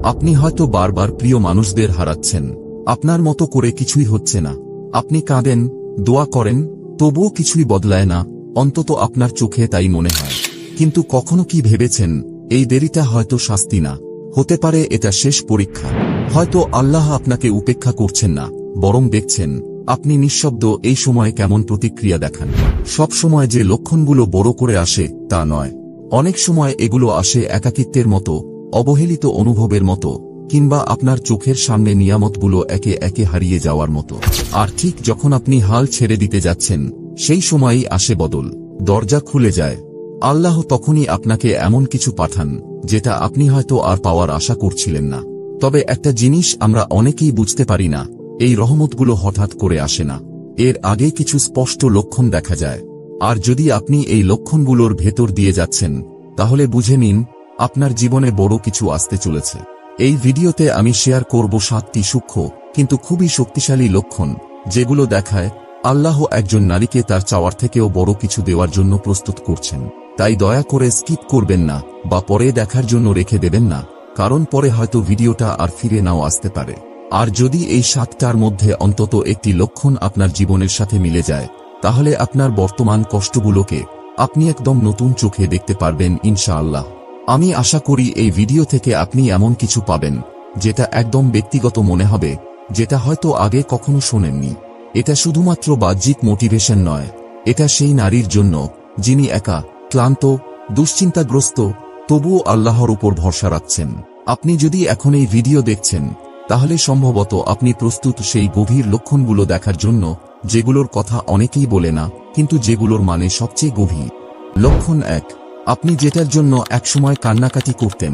আপনি হয়তো বারবার প্রিয় মানুষদের হারাচ্ছেন, আপনার মতো করে কিছুই হচ্ছে না। আপনি কাঁদেন, দোয়া করেন, তবুও কিছুই বদলায় না, অন্তত আপনার চোখে তাই মনে হয়। কিন্তু কখনো কি ভেবেছেন, এই দেরিটা হয়তো শাস্তি না, হতে পারে এটা শেষ পরীক্ষা। হয়তো আল্লাহ আপনাকে উপেক্ষা করছেন না, বরং দেখছেন আপনি নিঃশব্দ এই সময় কেমন প্রতিক্রিয়া দেখান। সব সময় যে লক্ষণগুলো বড় করে আসে তা নয়, অনেক সময় এগুলো আসে একাকিত্বের মতো, অবহেলিত অনুভবের মতো, কিংবা আপনার চোখের সামনে নিয়ামতগুলো একে একে হারিয়ে যাওয়ার মতো। আর ঠিক যখন আপনি হাল ছেড়ে দিতে যাচ্ছেন, সেই সময়ই আসে বদল, দরজা খুলে যায়। আল্লাহ তখনই আপনাকে এমন কিছু পাঠান যেটা আপনি হয়তো আর পাওয়ার আশা করছিলেন না। তবে একটা জিনিস আমরা অনেকেই বুঝতে পারি না, এই রহমতগুলো হঠাৎ করে আসে না, এর আগে কিছু স্পষ্ট লক্ষণ দেখা যায়। আর যদি আপনি এই লক্ষণগুলোর ভেতর দিয়ে যাচ্ছেন, তাহলে বুঝে নিন আপনার জীবনে বড় কিছু আসতে চলেছে। এই ভিডিওতে আমি শেয়ার করব 7টি সূক্ষ্ম কিন্তু খুবই শক্তিশালী লক্ষণ, যেগুলো দেখায় আল্লাহ একজন নারীকে তার চাওয়ার থেকেও বড় কিছু দেওয়ার জন্য প্রস্তুত করছেন। তাই দয়া করে স্কিপ করবেন না বা পরে দেখার জন্য রেখে দেবেন না, কারণ পরে হয়তো ভিডিওটা আর ফিরে নাও আসতে পারে। আর যদি এই 7টার মধ্যে অন্তত একটি লক্ষণ আপনার জীবনের সাথে মিলে যায়, তাহলে আপনার বর্তমান কষ্টগুলোকে আপনি একদম নতুন চোখে দেখতে পারবেন ইনশাআল্লাহ। আমি আশা করি এই ভিডিও থেকে আপনি এমন কিছু পাবেন যেটা একদম ব্যক্তিগত মনে হবে, যেটা হয়তো আগে কখনো শোনেননি। এটা শুধুমাত্র বাহ্যিক মোটিভেশন নয়, এটা সেই নারীর জন্য যিনি একা, ক্লান্ত, দুশ্চিন্তাগ্রস্ত, তবুও আল্লাহর উপর ভরসা রাখছেন। আপনি যদি এখন এই ভিডিও দেখছেন, তাহলে সম্ভবত আপনি প্রস্তুত সেই গভীর লক্ষণগুলো দেখার জন্য, যেগুলোর কথা অনেকেই বলে না, কিন্তু যেগুলোর মানে সবচেয়ে গভীর। লক্ষণ 1, আপনি যেটার জন্য একসময় কান্নাকাটি করতেন,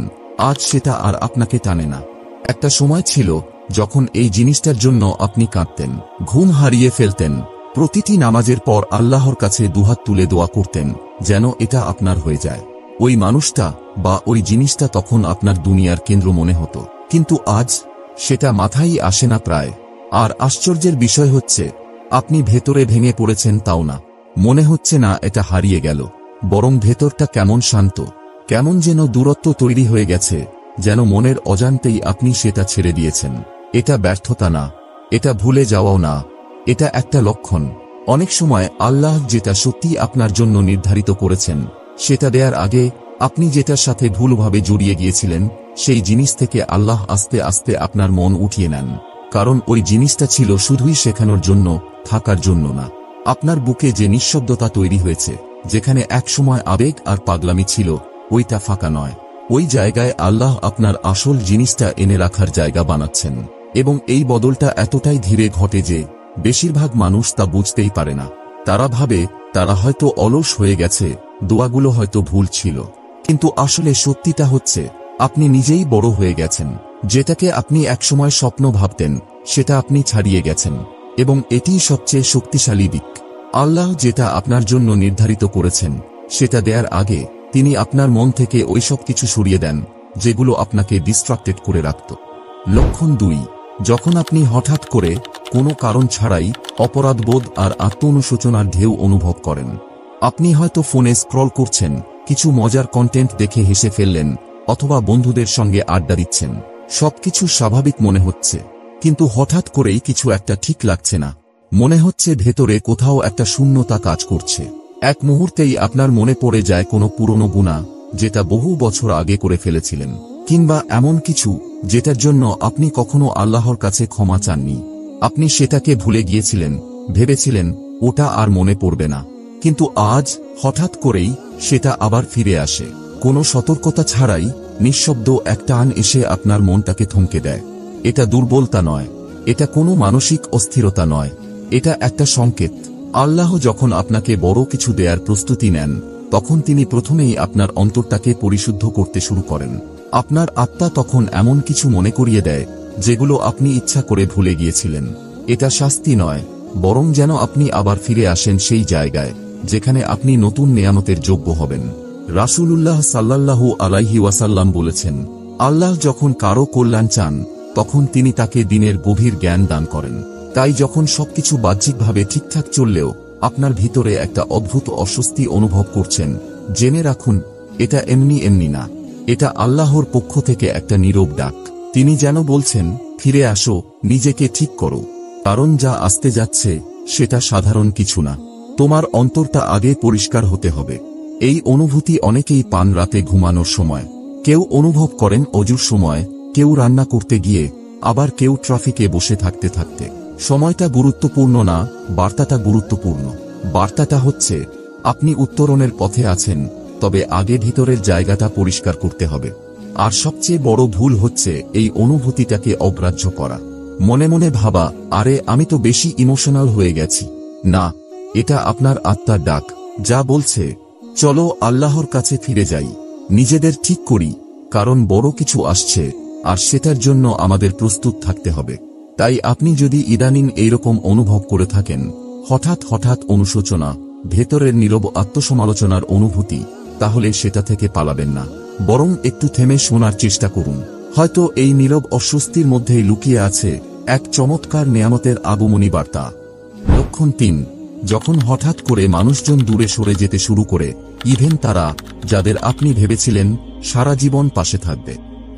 আজ সেটা আর আপনাকে টানে না। একটা সময় ছিল যখন এই জিনিসটার জন্য আপনি কাঁদতেন, ঘুম হারিয়ে ফেলতেন, প্রতিটি নামাজের পর আল্লাহর কাছে দুহাত তুলে দোয়া করতেন যেন এটা আপনার হয়ে যায়। ওই মানুষটা বা ওই জিনিসটা তখন আপনার দুনিয়ার কেন্দ্র মনে হতো, কিন্তু আজ সেটা মাথায় আসে না প্রায়। আর আশ্চর্যের বিষয় হচ্ছে, আপনি ভেতরে ভেঙে পড়েছেন তাও না, মনে হচ্ছে না এটা হারিয়ে গেল, বরং ভেতরটা কেমন শান্ত, কেমন যেন দূরত্ব তৈরি হয়ে গেছে, যেন মনের অজান্তেই আপনি সেটা ছেড়ে দিয়েছেন। এটা ব্যর্থতা না, এটা ভুলে যাওয়াও না, এটা একটা লক্ষণ। অনেক সময় আল্লাহ যেটা সত্যি আপনার জন্য নির্ধারিত করেছেন, সেটা দেওয়ার আগে আপনি যেটার সাথে ভুলভাবে জড়িয়ে গিয়েছিলেন, সেই জিনিস থেকে আল্লাহ আস্তে আস্তে আপনার মন উঠিয়ে নেন। কারণ ওই জিনিসটা ছিল শুধুই শেখানোর জন্য, থাকার জন্য না। আপনার বুকে যে নিঃশব্দতা তৈরি হয়েছে, যেখানে একসময় আবেগ আর পাগলামি ছিল, ওইটা ফাঁকা নয়। ওই জায়গায় আল্লাহ আপনার আসল জিনিসটা এনে রাখার জায়গা বানাচ্ছেন। এবং এই বদলটা এতটাই ধীরে ঘটে যে বেশিরভাগ মানুষ তা বুঝতেই পারে না। তারা ভাবে তারা হয়তো অলস হয়ে গেছে, দোয়াগুলো হয়তো ভুল ছিল। কিন্তু আসলে সত্যিটা হচ্ছে, আপনি নিজেই বড় হয়ে গেছেন। যেটাকে আপনি একসময় স্বপ্ন ভাবতেন, সেটা আপনি ছাড়িয়ে গেছেন। এবং এটিই সবচেয়ে শক্তিশালী দিক। আল্লাহ যেটা আপনার জন্য নির্ধারিত করেছেন, সেটা দেওয়ার আগে তিনি আপনার মন থেকে ওইসব কিছু সরিয়ে দেন যেগুলো আপনাকে ডিস্ট্রাক্টেড করে রাখত। লক্ষণ 2, যখন আপনি হঠাৎ করে কোনো কারণ ছাড়াই অপরাধবোধ আর আত্ম-অনুশোচনার ঢেউ অনুভব করেন। আপনি হয়তো ফোনে স্ক্রল করছেন, কিছু মজার কন্টেন্ট দেখে হেসে ফেললেন, অথবা বন্ধুদের সঙ্গে আড্ডা দিচ্ছেন। সবকিছু স্বাভাবিক মনে হচ্ছে, কিন্তু হঠাৎ করেই কিছু একটা ঠিক লাগছে না। মনে হচ্ছে ভেতরে কোথাও একটা শূন্যতা কাজ করছে। এক মুহূর্তেই আপনার মনে পড়ে যায় কোনো পুরনো গুনাহ, যেটা বহু বছর আগে করে ফেলেছিলেন, কিংবা এমন কিছু যেটার জন্য আপনি কখনো আল্লাহর কাছে ক্ষমা চাননি। আপনি সেটাকে ভুলে গিয়েছিলেন, ভেবেছিলেন ওটা আর মনে পড়বে না। কিন্তু আজ হঠাৎ করেই সেটা আবার ফিরে আসে। কোনো সতর্কতা ছাড়াই নিঃশব্দ এক টান এসে আপনার মনটাকে থমকে দেয়। এটা দুর্বলতা নয়, এটা কোনো মানসিক অস্থিরতা নয়, এটা একটা সংকেত। আল্লাহ যখন আপনাকে বড় কিছু দেয়ার প্রস্তুতি নেন, তখন তিনি প্রথমেই আপনার অন্তরটাকে পরিশুদ্ধ করতে শুরু করেন। আপনার আত্মা তখন এমন কিছু মনে করিয়ে দেয় যেগুলো আপনি ইচ্ছা করে ভুলে গিয়েছিলেন। এটা শাস্তি নয়, বরং যেন আপনি আবার ফিরে আসেন সেই জায়গায় যেখানে আপনি নতুন নেয়ামতের যোগ্য হবেন। রাসূলুল্লাহ সাল্লাল্লাহু আলাইহি ওয়াসাল্লাম বলেছেন, আল্লাহ যখন কারো কল্যাণ চান, তখন তিনি তাকে দিনের গভীর জ্ঞান দান করেন। তাই যখন সবকিছু বাহ্যিকভাবে ঠিকঠাক চললেও আপনার ভিতরে একটা অদ্ভুত অস্বস্তি অনুভব করছেন, জেনে রাখুন এটা এমনি এমনি না, এটা আল্লাহর পক্ষ থেকে একটা নীরব ডাক। তিনি যেন বলছেন, ফিরে আসো, নিজেকে ঠিক করো, কারণ যা আসতে যাচ্ছে সেটা সাধারণ কিছু না। তোমার অন্তরটা আগে পরিষ্কার হতে হবে। এই অনুভূতি অনেকেই পান রাতে ঘুমানোর সময়, কেউ অনুভব করেন অজুর সময়, কেউ রান্না করতে গিয়ে, আবার কেউ ট্রাফিকে বসে থাকতে থাকতে। সময়টা গুরুত্বপূর্ণ না, বার্তাটা গুরুত্বপূর্ণ। বার্তাটা হচ্ছে, আপনি উত্তরণের পথে আছেন, তবে আগে ভিতরের জায়গাটা পরিষ্কার করতে হবে। আর সবচেয়ে বড় ভুল হচ্ছে এই অনুভূতিটাকে অগ্রাহ্য করা। মনে মনে ভাবা, আরে আমি তো বেশি ইমোশনাল হয়ে গেছি। না, এটা আপনার আত্মার ডাক, যা বলছে, চলো আল্লাহর কাছে ফিরে যাই, নিজেদের ঠিক করি, কারণ বড় কিছু আসছে, আর সেটার জন্য আমাদের প্রস্তুত থাকতে হবে। তাই আপনি যদি ইদানিং এইরকম অনুভব করে থাকেন, হঠাৎ হঠাৎ অনুশোচনা, ভেতরের নীরব আত্মসমালোচনার অনুভূতি, তাহলে সেটা থেকে পালাবেন না, বরং একটু থেমে শোনার চেষ্টা করুন। হয়তো এই নীরব অস্বস্তির মধ্যেই লুকিয়ে আছে এক চমৎকার নেয়ামতের আগমনী বার্তা। লক্ষণ 3, যখন হঠাৎ করে মানুষজন দূরে সরে যেতে শুরু করে, ইভেন তারা, যাদের আপনি ভেবেছিলেন সারা জীবন পাশে থাকবে।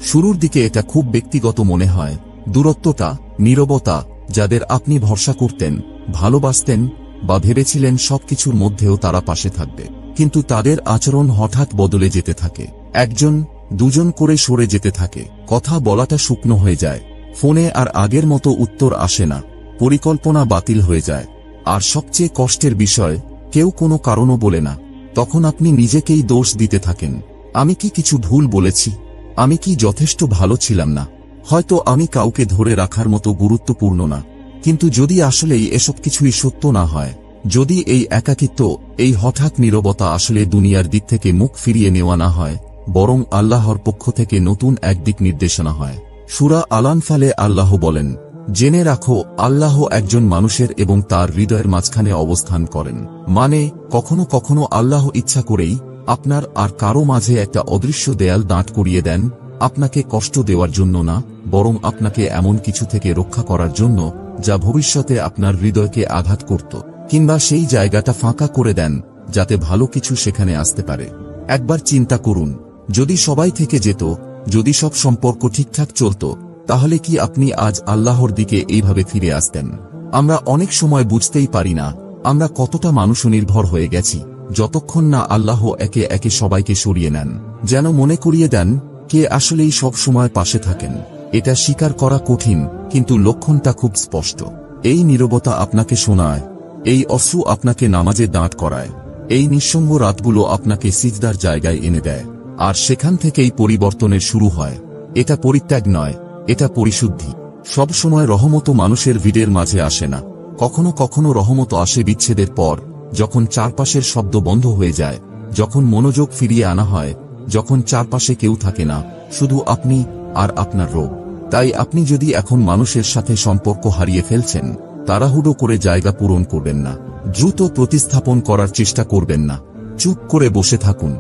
শুরুর দিকে এটা খুব ব্যক্তিগত মনে হয়, দূরত্বটা, নীরবতা, যাদের আপনি ভরসা করতেন, ভালোবাসতেন, বা ভেবেছিলেন সবকিছুর মধ্যেও তারা পাশে থাকবে, কিন্তু তাদের আচরণ হঠাৎ বদলে যেতে থাকে। একজন, দুজন করে সরে যেতে থাকে, কথা বলাটা শুকনো হয়ে যায়, ফোনে আর আগের মতো উত্তর আসে না, পরিকল্পনা বাতিল হয়ে যায়। আর সবচেয়ে কষ্টের বিষয়, কেউ কোনো কারণও বলে না। তখন আপনি নিজেকেই দোষ দিতে থাকেন। আমি কি কিছু ভুল বলেছি? আমি কি যথেষ্ট ভালো ছিলাম না? হয়তো আমি কাউকে ধরে রাখার মতো গুরুত্বপূর্ণ না। কিন্তু যদি আসলেই এসব কিছুই সত্য না হয়, যদি এই একাকিত্ব, এই হঠাৎ নীরবতা আসলে দুনিয়ার দিক থেকে মুখ ফিরিয়ে নেওয়া না হয়, বরং আল্লাহর পক্ষ থেকে নতুন এক দিক নির্দেশনা হয়। সূরা আল-আনফালে আল্লাহ বলেন, জেনে রাখো, আল্লাহ একজন মানুষের এবং তার হৃদয়ের মাঝখানে অবস্থান করেন। মানে, কখনো কখনো আল্লাহ ইচ্ছা করেই আপনার আর কারো মাঝে একটা অদৃশ্য দেয়াল দাঁড় করিয়ে দেন, আপনাকে কষ্ট দেওয়ার জন্য না, বরং আপনাকে এমন কিছু থেকে রক্ষা করার জন্য যা ভবিষ্যতে আপনার হৃদয়কে আঘাত করত, কিংবা সেই জায়গাটা ফাঁকা করে দেন যাতে ভালো কিছু সেখানে আসতে পারে। একবার চিন্তা করুন, যদি সবাই থেকে যেত, যদি সব সম্পর্ক ঠিকঠাক চলত, তাহলে কি আপনি আজ আল্লাহর দিকে এইভাবে ফিরে আসতেন? আমরা অনেক সময় বুঝতেই পারি না আমরা কতটা মানুষনির্ভর হয়ে গেছি, যতক্ষণ না আল্লাহ একে একে সবাইকে সরিয়ে নেন, যেন মনে করিয়ে দেন কে আসলেই সব সময় পাশে থাকেন। এটা স্বীকার করা কঠিন, কিন্তু লক্ষণটা খুব স্পষ্ট। এই নীরবতা আপনাকে শোনায়, এই অশ্রু আপনাকে নামাজে দাঁড় করায়, এই নিঃসঙ্গ রাতগুলো আপনাকে সিজদার জায়গায় এনে দেয়, আর সেখান থেকেই পরিবর্তনের শুরু হয়। এটা পরিত্যাগ নয়, এটা পরিশুদ্ধি। সব সময় রহমত মানুষের ভিড়ের মাঝে আসে না, কখনো কখনো রহমত আসে বিচ্ছেদের পর, যখন চারপাশের শব্দ বন্ধ হয়ে যায়, যখন মনোযোগ ফিরিয়ে আনা হয়, যখন চারপাশে কেউ থাকে না, শুধু আপনি আর আপনার রোগ। তাই আপনি যদি এখন মানুষের সাথে সম্পর্ক হারিয়ে ফেলছেন, তাড়াহুড়ো করে জায়গা পূরণ করবেন না, দ্রুত প্রতিস্থাপন করার চেষ্টা করবেন না, চুপ করে বসে থাকুন,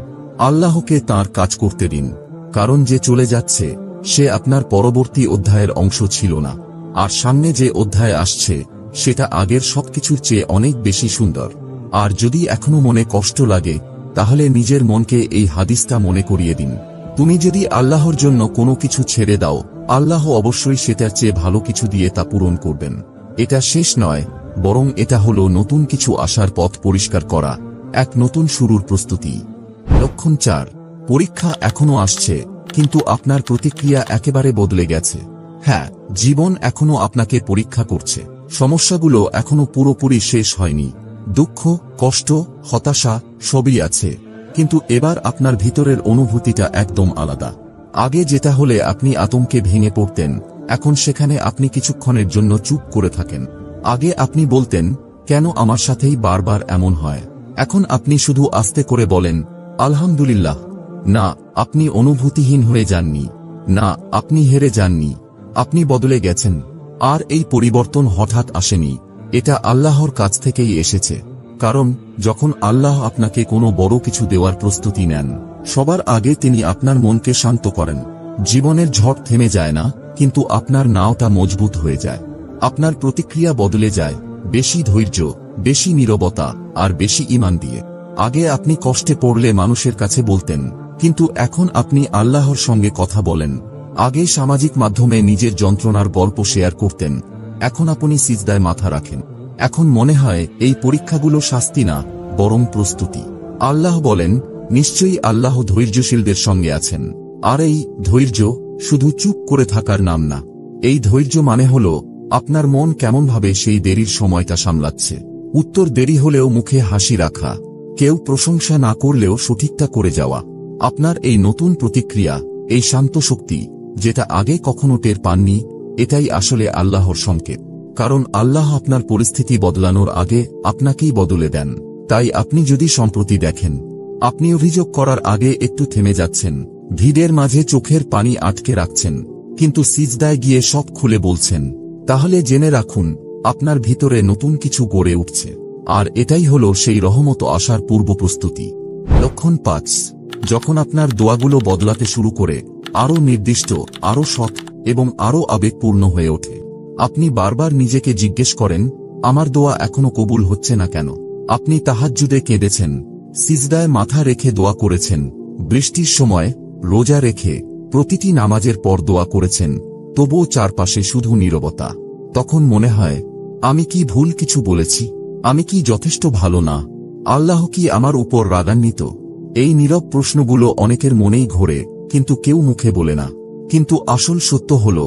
আল্লাহকে তাঁর কাজ করতে দিন। কারণ যে চলে যাচ্ছে সে আপনার পরবর্তী অধ্যায়ের অংশ ছিল না, আর সামনে যে অধ্যায় আসছে সেটা আগের সবকিছুর চেয়ে অনেক বেশি সুন্দর। আর যদি এখনো মনে কষ্ট লাগে, তাহলে নিজের মনকে এই হাদিসটা মনে করিয়ে দিন, তুমি যদি আল্লাহর জন্য কোনো কিছু ছেড়ে দাও, আল্লাহ অবশ্যই সেটার চেয়ে ভালো কিছু দিয়ে তা পূরণ করবেন। এটা শেষ নয়, বরং এটা হলো নতুন কিছু আসার পথ পরিষ্কার করা, এক নতুন শুরুর প্রস্তুতি। লক্ষণ 4, পরীক্ষা এখনো আসছে, কিন্তু আপনার প্রতিক্রিয়া একেবারে বদলে গেছে। হ্যাঁ, জীবন এখনো আপনাকে পরীক্ষা করছে, সমস্যাগুলো এখনো পুরোপুরি শেষ হয়নি, দুঃখ, কষ্ট, হতাশা সবই আছে, কিন্তু এবার আপনার ভিতরের অনুভূতিটা একদম আলাদা। আগে যেটা হলে আপনি আতঙ্কে ভেঙে পড়তেন, এখন সেখানে আপনি কিছুক্ষণের জন্য চুপ করে থাকেন। আগে আপনি বলতেন, কেন আমার সাথেই বারবার এমন হয়? এখন আপনি শুধু আস্তে করে বলেন, আলহামদুলিল্লাহ। না, আপনি অনুভূতিহীন হয়ে যাননি, না, আপনি হেরে যাননি, আপনি বদলে গেছেন। আর এই পরিবর্তন হঠাৎ আসেনি, এটা আল্লাহর কাছ থেকেই এসেছে। কারণ যখন আল্লাহ আপনাকে কোনো বড় কিছু দেওয়ার প্রস্তুতি নেন, সবার আগে তিনি আপনার মনকে শান্ত করেন। জীবনের ঝড় থেমে যায় না, কিন্তু আপনার নাওটা মজবুত হয়ে যায়, আপনার প্রতিক্রিয়া বদলে যায়, বেশি ধৈর্য, বেশি নীরবতা, আর বেশি ঈমান দিয়ে। আগে আপনি কষ্টে পড়লে মানুষের কাছে বলতেন, কিন্তু এখন আপনি আল্লাহর সঙ্গে কথা বলেন, আগে সামাজিক মাধ্যমে নিজের যন্ত্রণার গল্প শেয়ার করতেন, এখন আপনি সিজদায় মাথা রাখেন। এখন মনে হয় এই পরীক্ষাগুলো শাস্তি না, বরং প্রস্তুতি। আল্লাহ বলেন, নিশ্চয়ই আল্লাহ ধৈর্যশীলদের সঙ্গে আছেন। আর এই ধৈর্য শুধু চুপ করে থাকার নাম না। এই ধৈর্য মানে হল আপনার মন কেমনভাবে সেই দেরির সময়টা সামলাচ্ছে। উত্তর দেরি হলেও মুখে হাসি রাখা, কেউ প্রশংসা না করলেও সঠিকটা করে যাওয়া। আপনার এই নতুন প্রতিক্রিয়া, এই শান্ত শক্তি, যেটা আগে কখনো টের পাননি, এটাই আসলে আল্লাহর সংকেত। কারণ আল্লাহ আপনার পরিস্থিতি বদলানোর আগে আপনাকেই বদলে দেন। তাই আপনি যদি সম্প্রতি দেখেন আপনি অভিযোগ করার আগে একটু থেমে যাচ্ছেন, ভিড়ের মাঝে চোখের পানি আটকে রাখছেন, কিন্তু সিজদায় গিয়ে সব খুলে বলছেন, তাহলে জেনে রাখুন আপনার ভিতরে নতুন কিছু গড়ে উঠছে। আর এটাই হলো সেই রহমত আসার পূর্ব প্রস্তুতি। লক্ষণ ৫, যখন আপনার দোয়াগুলো বদলাতে শুরু করে, আরও নির্দিষ্ট, আরও সৎ এবং আরও আবেগপূর্ণ হয়ে ওঠে। আপনি বারবার নিজেকে জিজ্ঞেস করেন, আমার দোয়া এখনো কবুল হচ্ছে না কেন? আপনি তাহাজ্জুদে কেঁদেছেন, সিজদায় মাথা রেখে দোয়া করেছেন, বৃষ্টির সময়, রোজা রেখে, প্রতিটি নামাজের পর দোয়া করেছেন, তবুও চারপাশে শুধু নীরবতা। তখন মনে হয়, আমি কি ভুল কিছু বলেছি? আমি কি যথেষ্ট ভালো না? আল্লাহ কি আমার উপর রাগান্বিত? এই নীরব প্রশ্নগুলো অনেকের মনেই ঘোরে, কিন্তু কেউ মুখে বলে না। কিন্তু আসল সত্য হল,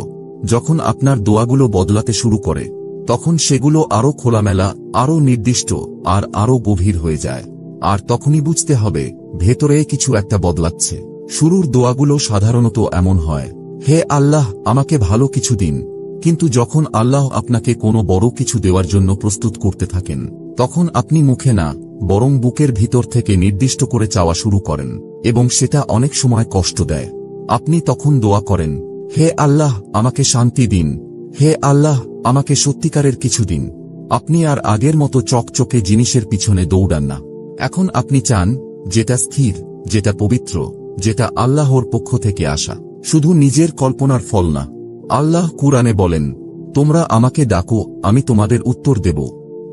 যখন আপনার দোয়াগুলো বদলাতে শুরু করে, তখন সেগুলো আরও খোলামেলা, আরও নির্দিষ্ট আর আরও গভীর হয়ে যায়। আর তখনই বুঝতে হবে, ভেতরে কিছু একটা বদলাচ্ছে। শুরুর দোয়াগুলো সাধারণত এমন হয়, হে আল্লাহ, আমাকে ভালো কিছু দিন। কিন্তু যখন আল্লাহ আপনাকে কোনো বড় কিছু দেওয়ার জন্য প্রস্তুত করতে থাকেন, তখন আপনি মুখে না, বরং বুকের ভিতর থেকে নির্দিষ্ট করে চাওয়া শুরু করেন, এবং সেটা অনেক সময় কষ্ট দেয়। আপনি তখন দোয়া করেন, হে আল্লাহ, আমাকে শান্তি দিন। হে আল্লাহ, আমাকে সত্যিকারের কিছু দিন। আপনি আর আগের মতো চকচকে জিনিসের পিছনে দৌড়ান না। এখন আপনি চান যেটা স্থির, যেটা পবিত্র, যেটা আল্লাহর পক্ষ থেকে আসা, শুধু নিজের কল্পনার ফল না। আল্লাহ কুরআনে বলেন, তোমরা আমাকে ডাকো, আমি তোমাদের উত্তর দেব।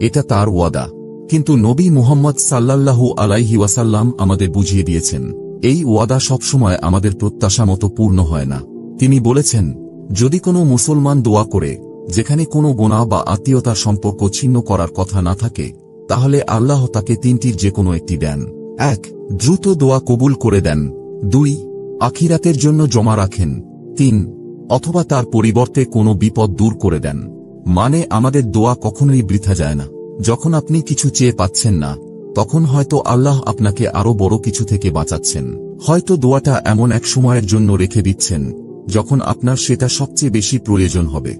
এটা তার ওয়াদা। কিন্তু নবী মুহাম্মদ সাল্লাল্লাহু আলাইহি ওয়াসাল্লাম আমাদের বুঝিয়ে দিয়েছেন, এই ওয়াদা সবসময় আমাদের প্রত্যাশা মতো পূর্ণ হয় না। তিনি বলেছেন, যদি কোনো মুসলমান দোয়া করে যেখানে কোনো গুনাহ বা আত্মীয়তার সম্পর্ক ছিন্ন করার কথা না থাকে, তাহলে আল্লাহ তাকে তিনটির যে কোনো একটি দেন। ১. দ্রুত দোয়া কবুল করে দেন। ২. আখিরাতের জন্য জমা রাখেন। ৩. অথবা তার পরিবর্তে কোনো বিপদ দূর করে দেন। মানে আমাদের দোয়া কখনোই বৃথা যায় না। যখন আপনি কিছু চেয়ে পাচ্ছেন না, তখন হয়তো আল্লাহ আপনাকে আরো বড় কিছু থেকে বাঁচাচ্ছেন। হয়তো দোয়াটা এমন এক সময়ের জন্য রেখে দিচ্ছেন যখন আপনার সেটা সবচেয়ে বেশি প্রয়োজন হবে।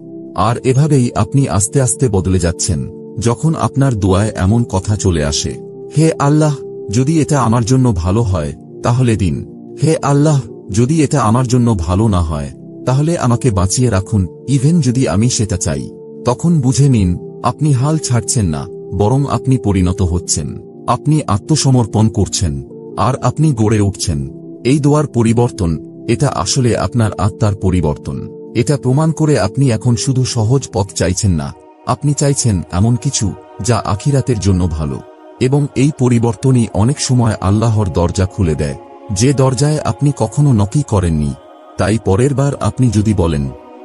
আর এভাবেই আপনি আস্তে আস্তে বদলে যাচ্ছেন। যখন আপনার দোয়ায় এমন কথা চলে আসে, হে আল্লাহ, যদি এটা আমার জন্য ভালো হয় তাহলে দিন। হে আল্লাহ, যদি এটা আমার জন্য ভালো না হয় তাহলে আমাকে বাঁচিয়ে রাখুন, ইভেন যদি আমি সেটা চাই। তখন বুঝে নিন, আপনি হাল ছাড়ছেন না, বরং আপনি পরিণত হচ্ছেন। আপনি আত্মসমর্পণ করছেন, আর আপনি গড়ে উঠছেন। এই দোয়ার পরিবর্তন, এটা আসলে আপনার আত্মার পরিবর্তন। এটা প্রমাণ করে আপনি এখন শুধু সহজ পথ চাইছেন না, আপনি চাইছেন এমন কিছু যা আখিরাতের জন্য ভালো। এবং এই পরিবর্তনই অনেক সময় আল্লাহর দরজা খুলে দেয়, যে দরজায় আপনি কখনো নকি করেননি। তাই পরের বার আপনি যদি বলেন,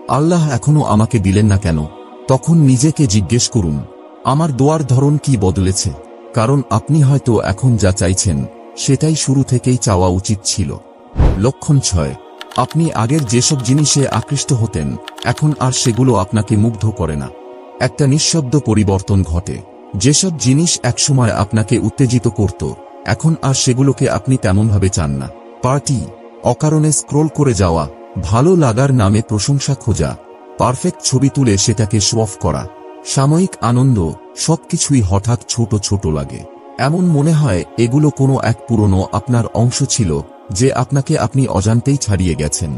আল্লাহ এখনো আমাকে দিলেন না কেন, তখন নিজেকে জিজ্ঞেস করুন, আমার দোয়ার ধরন কি বদলেছে? কারণ আপনি হয়তো এখন যা চাইছেন সেটাই শুরু থেকেই চাওয়া উচিত ছিল। লক্ষণ ৬, আপনি আগের যেসব জিনিসে আকৃষ্ট হতেন এখন আর সেগুলো আপনাকে মুগ্ধ করে না। একটা নিঃশব্দ পরিবর্তন ঘটে। যেসব জিনিস একসময় আপনাকে উত্তেজিত করত, এখন আর সেগুলোকে আপনি তেমনভাবে চান না। পার্টি, অকারণে স্ক্রোল করে যাওয়া, ভালো লাগার নামে প্রশংসা খোঁজা, পারফেক্ট ছবি তুলে সেটাকে শো অফ করা, সাময়িক আনন্দ, সবকিছুই হঠাৎ ছোট ছোট লাগে। এমন মনে হয় এগুলো কোনো এক পুরনো আপনার অংশ ছিল যে আপনাকে আপনি অজান্তেই ছাড়িয়ে গেছেন।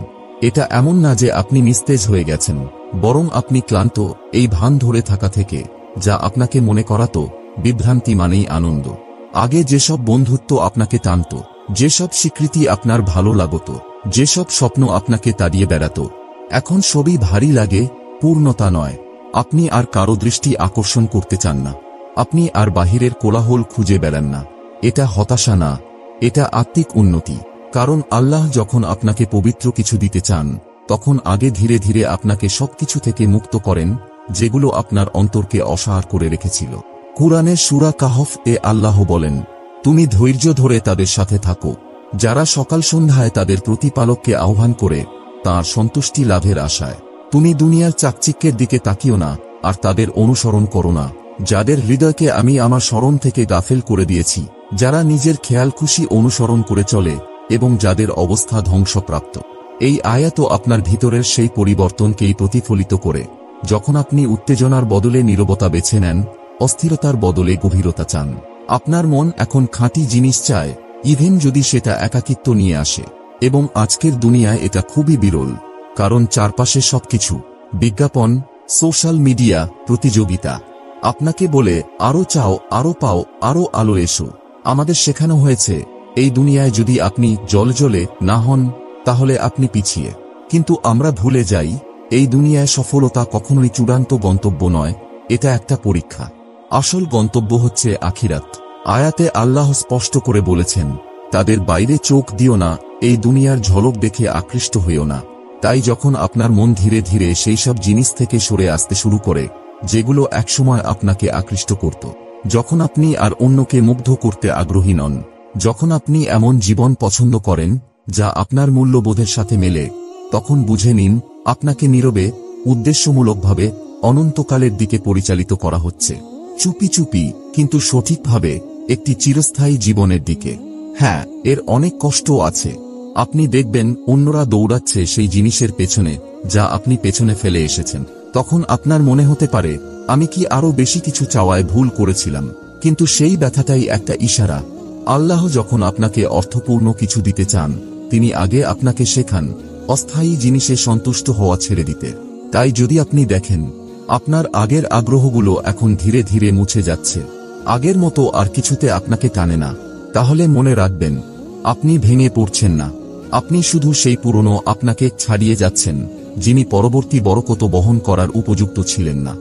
এটা এমন না যে আপনি নিস্তেজ হয়ে গেছেন, বরং আপনি ক্লান্ত এই ভান ধরে থাকা থেকে, যা আপনাকে মনে করাতো বিভ্রান্তি মানেই আনন্দ। আগে যেসব বন্ধুত্ব আপনাকে টানত, যেসব স্বীকৃতি আপনার ভালো লাগত, যেসব স্বপ্ন আপনাকে তাড়িয়ে বেড়াত, এখন সবই ভারী লাগে, পূর্ণতা নয়। আপনি আর কারো দৃষ্টি আকর্ষণ করতে চান না, আপনি আর বাহিরের কোলাহল খুঁজে বেড়ান না। এটা হতাশা না, এটা আত্মিক উন্নতি। কারণ আল্লাহ যখন আপনাকে পবিত্র কিছু দিতে চান, তখন আগে ধীরে ধীরে আপনাকে সবকিছু থেকে মুক্ত করেন যেগুলো আপনার অন্তরকে অসাড় করে রেখেছিল। কুরআনের সূরা কাহফ এ আল্লাহ বলেন, তুমি ধৈর্য ধরে তাদের সাথে থাকো, যারা সকাল সন্ধ্যায় তাদের প্রতিপালককে আহ্বান করে তাঁর সন্তুষ্টি লাভের আশায়। তুমি দুনিয়ার চাকচিক্যের দিকে তাকিও না আর তাদের অনুসরণ করো না, যাদের হৃদয়কে আমি আমার স্মরণ থেকে গাফেল করে দিয়েছি, যারা নিজের খেয়াল খুশি অনুসরণ করে চলে এবং যাদের অবস্থা ধ্বংসপ্রাপ্ত। এই আয়াতও আপনার ভিতরের সেই পরিবর্তনকেই প্রতিফলিত করে, যখন আপনি উত্তেজনার বদলে নীরবতা বেছে নেন, অস্থিরতার বদলে গভীরতা চান। আপনার মন এখন খাঁটি জিনিস চায়, ইভেন যদি সেটা একাকিত্ব নিয়ে আসে। এবং আজকের দুনিয়ায় এটা খুবই বিরল, কারণ চারপাশে সবকিছু বিজ্ঞাপন, সোশ্যাল মিডিয়া, প্রতিযোগিতা আপনাকে বলে আরো চাও, আরো পাও, আরো আলো এসো। আমাদের শেখানো হয়েছে এই দুনিয়ায় যদি আপনি জ্বলে না হন তাহলে আপনি পিছিয়ে। কিন্তু আমরা ভুলে যাই এই দুনিয়ায় সফলতা কখনোই চূড়ান্ত গন্তব্য নয়, এটা একটা পরীক্ষা। আসল গন্তব্য হচ্ছে আখিরাত। আয়াতে আল্লাহ স্পষ্ট করে বলেছেন, তাদের বাইরে চোখ দিও না, এই দুনিয়ার ঝলক দেখে আকৃষ্ট হইও না। তাই যখন আপনার মন ধীরে ধীরে সেই সব জিনিস থেকে সরে আসতে শুরু করে যেগুলো একসময় আপনাকে আকৃষ্ট করত, যখন আপনি আর অন্যকে মুগ্ধ করতে আগ্রহী নন, যখন আপনি এমন জীবন পছন্দ করেন যা আপনার মূল্যবোধের সাথে মেলে, তখন বুঝে নিন আপনাকে নীরবে, উদ্দেশ্যমূলকভাবে অনন্তকালের দিকে পরিচালিত করা হচ্ছে, চুপি চুপি কিন্তু সঠিকভাবে একটি চিরস্থায়ী জীবনের দিকে। হ্যাঁ, এর অনেক কষ্টও আছে। আপনি দেখবেন অন্যরা দৌড়াচ্ছে সেই জিনিসের পেছনে যা আপনি পেছনে ফেলে এসেছেন। তখন আপনার মনে হতে পারে, আমি কি আরো বেশি কিছু চাওয়ায় ভুল করেছিলাম? কিন্তু সেই ব্যথাটাই একটা ইশারা। আল্লাহ যখন আপনাকে অর্থপূর্ণ কিছু দিতে চান, তিনি আগে আপনাকে শেখান অস্থায়ী জিনিসে সন্তুষ্ট হওয়া ছেড়ে দিতে। তাই যদি আপনি দেখেন আপনার আগের আগ্রহগুলো এখন ধীরে ধীরে মুছে যাচ্ছে, আগের মতো আর কিছুতে আপনাকে টানে না, তাহলে মনে রাখবেন আপনি ভেঙে পড়ছেন না, আপনি শুধু সেই পুরনো আপনাকে ছাড়িয়ে যাচ্ছেন যিনি পরবর্তী বরকত বহন করার উপযুক্ত ছিলেন না।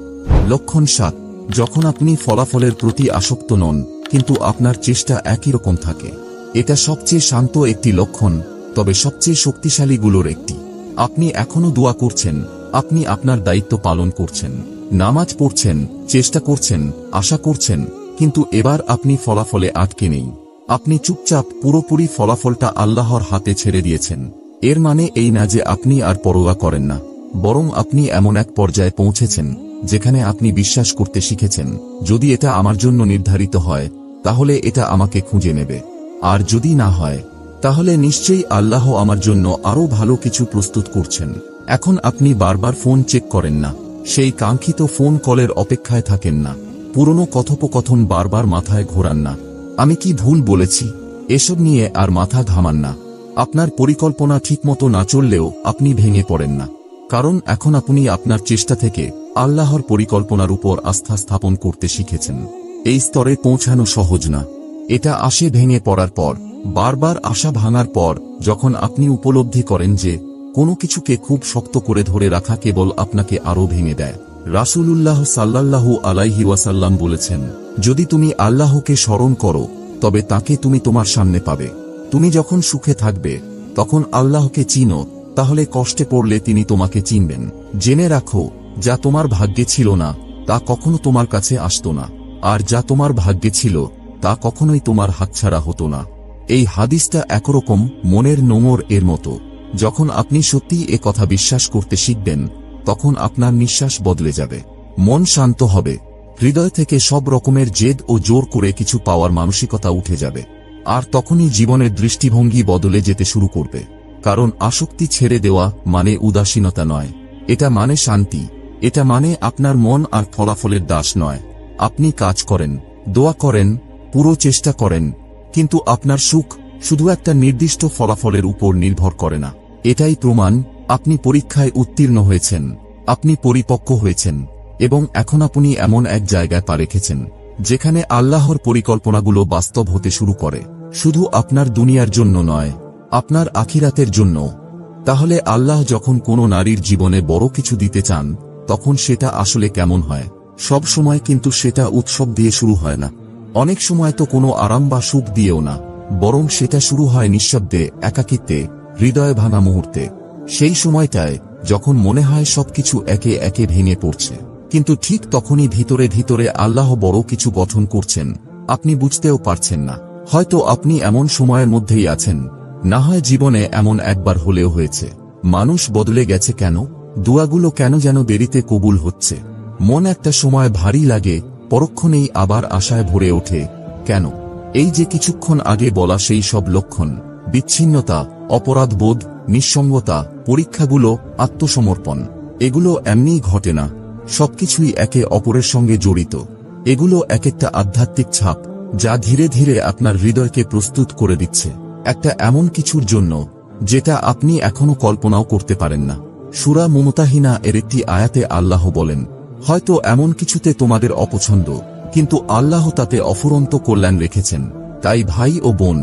লক্ষণ 7, যখন আপনি ফলাফলের প্রতি আসক্ত নন কিন্তু আপনার চেষ্টা একই রকম থাকে। এটা সবচেয়ে শান্ত একটি লক্ষণ, তবে সবচেয়ে শক্তিশালীগুলোর একটি। আপনি এখনো দোয়া করছেন, আপনি আপনার দায়িত্ব পালন করছেন, নামাজ পড়ছেন, চেষ্টা করছেন, আশা করছেন, কিন্তু এবার আপনি ফলাফলে আটকে নেই। আপনি চুপচাপ পুরোপুরি ফলাফলটা আল্লাহর হাতে ছেড়ে দিয়েছেন। এর মানে এই না যে আপনি আর পরোয়া করেন না, বরং আপনি এমন এক পর্যায়ে পৌঁছেছেন যেখানে আপনি বিশ্বাস করতে শিখেছেন, যদি এটা আমার জন্য নির্ধারিত হয় তাহলে এটা আমাকে খুঁজে নেবে, আর যদি না হয় তাহলে নিশ্চয়ই আল্লাহ আমার জন্য আরো ভালো কিছু প্রস্তুত করছেন। এখন আপনি বারবার ফোন চেক করেন না, সেই কাঙ্ক্ষিত ফোন কলের অপেক্ষায় থাকেন না, পুরনো কথোপকথন বারবার মাথায় ঘোরান না, আমি কি ভুল বলেছি এসব নিয়ে আর মাথা ঘামান না। আপনার পরিকল্পনা ঠিকমতো না চললেও আপনি ভেঙে পড়েন না, কারণ এখন আপনি আপনার চেষ্টা থেকে আল্লাহর পরিকল্পনার উপর আস্থা স্থাপন করতে শিখেছেন। এই স্তরে পৌঁছানো সহজ না, এটা আসে ভেঙে পড়ার পর, বারবার আশা ভাঙার পর, যখন আপনি উপলব্ধি করেন যে কোনো কিছুকে খুব শক্ত করে ধরে রাখা কেবল আপনাকে আরো ভেঙে দেয়। রাসূলুল্লাহ সাল্লাল্লাহু আলাইহি ওয়াসাল্লাম বলেছেন, যদি তুমি আল্লাহকে স্মরণ করো তবে তাকে তুমি তোমার সামনে পাবে। তুমি যখন সুখে থাকবে তখন আল্লাহকে চিনো, তাহলে কষ্টে পড়লে তিনি তোমাকে চিনবেন। জেনে রাখো, যা তোমার ভাগ্যে ছিল না তা কখনো তোমার কাছে আসতো না, আর যা তোমার ভাগ্যে ছিল তা কখনোই তোমার হাতছাড়া হতো না। এই হাদিসটা একরকম মনের নোঙর এর মতো। যখন আপনি সত্যিই এ কথা বিশ্বাস করতে শিখবেন, তখন আপনার নিঃশ্বাস বদলে যাবে, মন শান্ত হবে, হৃদয় থেকে সব রকমের জেদ ও জোর করে কিছু পাওয়ার মানসিকতা উঠে যাবে। আর তখনই জীবনের দৃষ্টিভঙ্গি বদলে যেতে শুরু করবে। কারণ আসক্তি ছেড়ে দেওয়া মানে উদাসীনতা নয়, এটা মানে শান্তি, এটা মানে আপনার মন আর ফলাফলের দাস নয়। আপনি কাজ করেন, দোয়া করেন, পুরো চেষ্টা করেন, কিন্তু আপনার সুখ শুধু একটা নির্দিষ্ট ফলাফলের উপর নির্ভর করে না। এটাই প্রমাণ আপনি পরীক্ষায় উত্তীর্ণ হয়েছেন, আপনি পরিপক্ক হয়েছেন, এবং এখন আপনি এমন এক জায়গায় পা রেখেছেন যেখানে আল্লাহর পরিকল্পনাগুলো বাস্তব হতে শুরু করে, শুধু আপনার দুনিয়ার জন্য নয়, আপনার আখিরাতের জন্য। তাহলে আল্লাহ যখন কোনো নারীর জীবনে বড় কিছু দিতে চান, তখন সেটা আসলে কেমন হয়? সব সময় কিন্তু সেটা উৎসব দিয়ে শুরু হয় না, অনেক সময় তো কোনো আরাম বা সুখ দিয়েও না, বরং সেটা শুরু হয় নিঃশব্দে, একাকিত্বে, হৃদয় ভাঙা মুহূর্তে। সেই সময়টায় যখন মনে হয় সবকিছু একে একে ভেঙে পড়ছে, কিন্তু ঠিক তখনই ভিতরে ভিতরে আল্লাহ বড় কিছু গঠন করছেন, আপনি বুঝতেও পারছেন না। হয়তো আপনি এমন সময়ের মধ্যেই আছেন, না হয় জীবনে এমন একবার হলেও হয়েছে। মানুষ বদলে গেছে কেন? দোয়াগুলো কেন যেন দেরিতে কবুল হচ্ছে? মন একটা সময় ভারী লাগে, পরক্ষণেই আবার আশায় ভরে ওঠে। কেন? এই যে কিছুক্ষণ আগে বলা সেই সব লক্ষণ, বিচ্ছিন্নতা, অপরাধবোধ, নিঃসঙ্গতা, পরীক্ষাগুলো, আত্মসমর্পণ, এগুলো এমনিই ঘটে না। সবকিছুই একে অপরের সঙ্গে জড়িত। এগুলো এক একটা আধ্যাত্মিক ছাপ, যা ধীরে ধীরে আপনার হৃদয়কে প্রস্তুত করে দিচ্ছে একটা এমন কিছুর জন্য যেটা আপনি এখনো কল্পনাও করতে পারেন না। সূরা মুমতাহিনা এর একটি আয়াতে আল্লাহ বলেন, হয়তো এমন কিছুতে তোমাদের অপছন্দ, কিন্তু আল্লাহ তাতে অফুরন্ত কল্যাণ রেখেছেন। তাই ভাই ও বোন,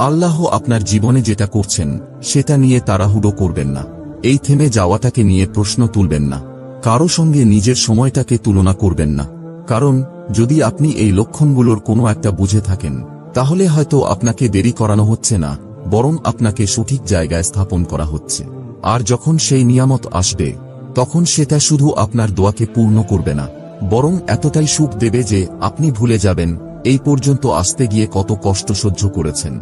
আল্লাহ আপনার জীবনে যেটা করছেন সেটা নিয়ে তাড়াহুড়ো করবেন না। এই থেমে যাওয়াটাকে নিয়ে প্রশ্ন তুলবেন না। কারো সঙ্গে নিজের সময়টাকে তুলনা করবেন না। কারণ যদি আপনি এই লক্ষণগুলোর কোনো একটা বুঝে থাকেন, তাহলে হয়তো আপনাকে দেরি করানো হচ্ছে না, বরং আপনাকে সঠিক জায়গায় স্থাপন করা হচ্ছে। আর যখন সেই নিয়ামত আসবে, তখন সেটা শুধু আপনার দোয়াকে পূর্ণ করবে না, বরং এতটাই সুখ দেবে যে আপনি ভুলে যাবেন এই পর্যন্ত আসতে গিয়ে কত কষ্ট সহ্য করেছেন।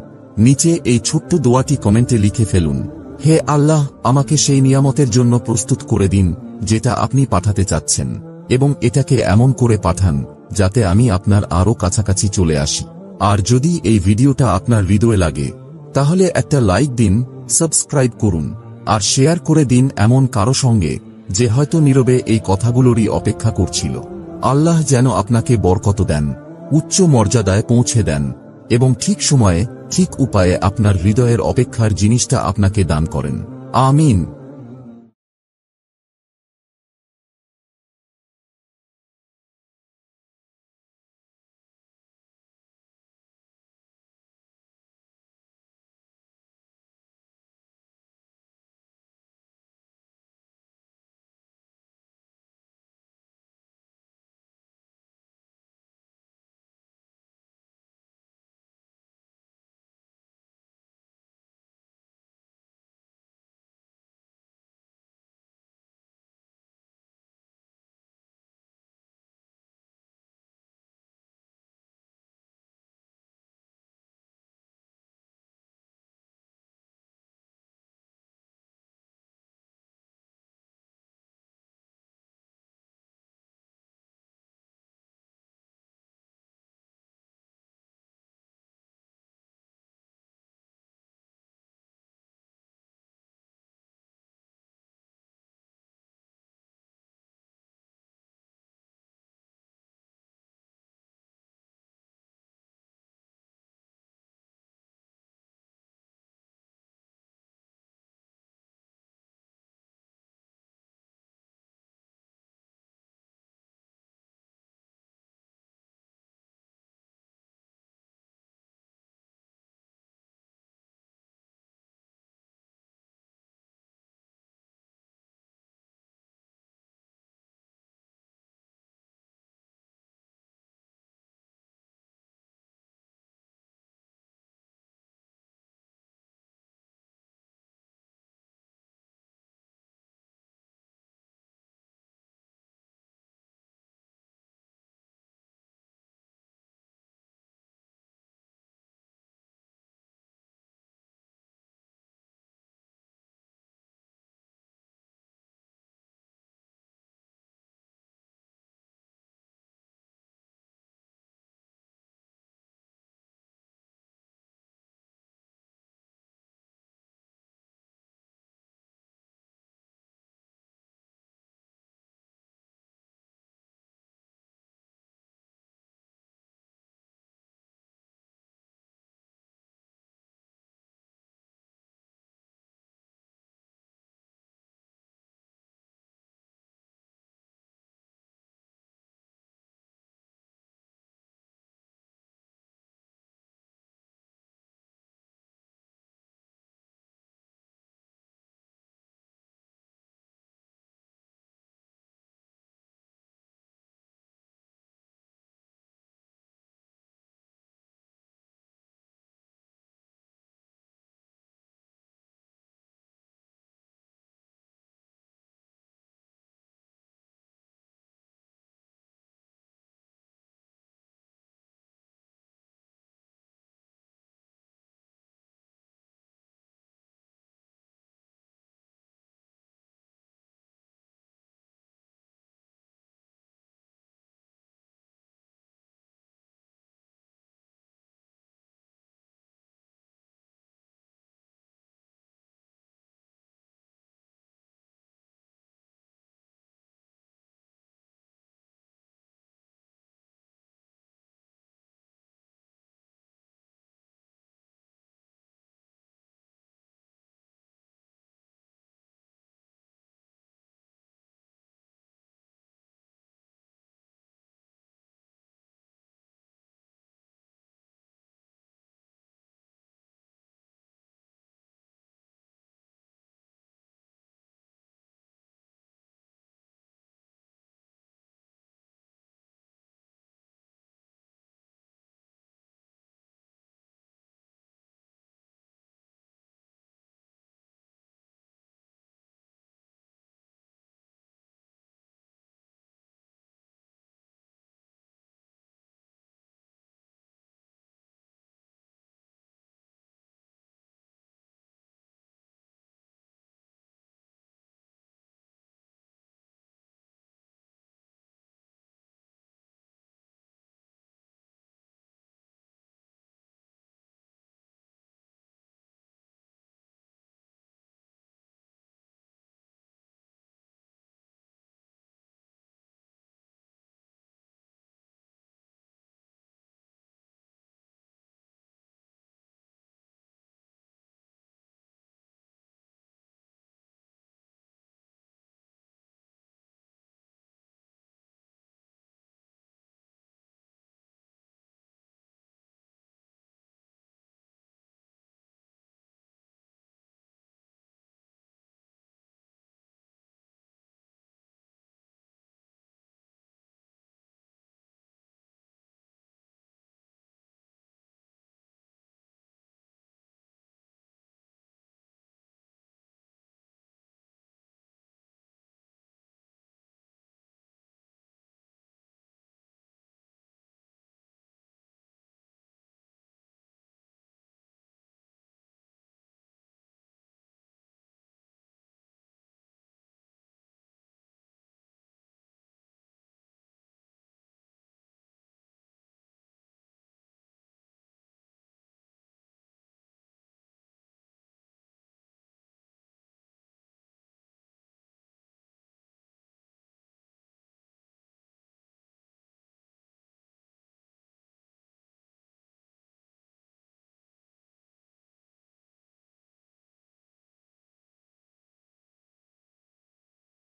নিচে এই ছোট্ট দোয়াটি কমেন্টে লিখে ফেলুন, হে আল্লাহ, আমাকে সেই নিয়ামতের জন্য প্রস্তুত করে দিন যেটা আপনি পাঠাতে চাচ্ছেন, এবং এটাকে এমন করে পাঠান যাতে আমি আপনার আরো কাছাকাছি চলে আসি। আর যদি এই ভিডিওটা আপনার হৃদয়ে লাগে, তাহলে একটা লাইক দিন, সাবস্ক্রাইব করুন, আর শেয়ার করে দিন এমন কারো সঙ্গে যে হয়তো নীরবে এই কথাগুলোরই অপেক্ষা করছিল। আল্লাহ যেন আপনাকে বরকত দেন, উচ্চ মর্যাদায় পৌঁছে দেন, এবং ঠিক সময়ে ঠিক উপায়ে আপনার হৃদয়ের অপেক্ষার জিনিসটা আপনাকে দান করেন। আমিন।